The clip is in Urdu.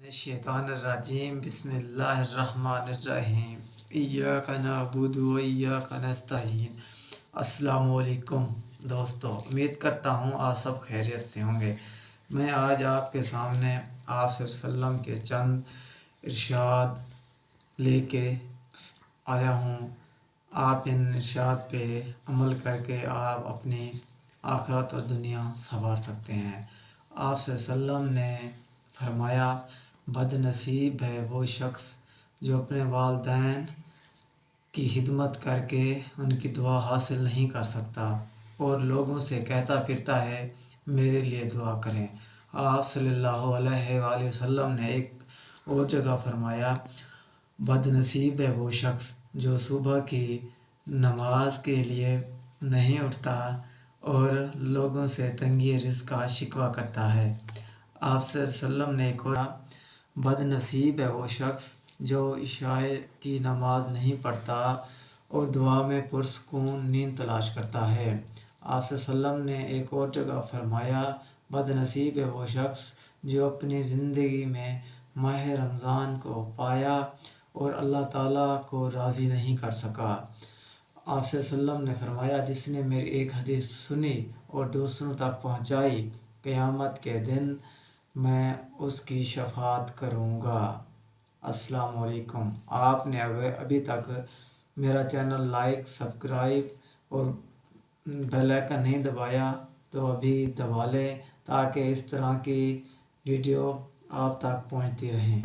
الشیطان الرجیم بسم اللہ الرحمن الرحیم ایاک نعبد و ایاک نستعین۔ السلام علیکم دوستو، امید کرتا ہوں آپ سب خیریت سے ہوں گے۔ میں آج آپ کے سامنے آپ صلی اللہ علیہ وسلم کے چند ارشاد لے کے آیا ہوں۔ آپ ان ارشاد پہ عمل کر کے آپ اپنی آخرت اور دنیا سنوار سکتے ہیں۔ آپ صلی اللہ علیہ وسلم نے فرمایا، بد نصیب ہے وہ شخص جو اپنے والدین کی خدمت کر کے ان کی دعا حاصل نہیں کر سکتا اور لوگوں سے کہتا پھرتا ہے میرے لیے دعا کریں۔ آپ صلی اللہ علیہ وآلہ وسلم نے ایک اور جگہ فرمایا، بد نصیب ہے وہ شخص جو صبح کی نماز کے لیے نہیں اٹھتا اور لوگوں سے تنگی رزق کا شکوہ کرتا ہے۔ آپ صلی اللہ علیہ وسلم نے ایک اور بد نصیب ہے وہ شخص جو عشاء کی نماز نہیں پڑھتا اور دعا میں پرسکون نیند تلاش کرتا ہے۔ آپ صلی اللہ علیہ وسلم نے ایک اور جگہ فرمایا، بد نصیب ہے وہ شخص جو اپنی زندگی میں ماہ رمضان کو پایا اور اللہ تعالیٰ کو راضی نہیں کر سکا۔ آپ صلی اللہ علیہ وسلم نے فرمایا، جس نے میری ایک حدیث سنی اور دوسروں تک پہنچائی، قیامت کے دن میں اس کی شفاعت کروں گا۔ السلام علیکم۔ آپ نے اگر ابھی تک میرا چینل لائک، سبسکرائب اور بیل آئیکن نہیں دبایا تو ابھی دبا لیں تاکہ اس طرح کی ویڈیو آپ تک پہنچتی رہیں۔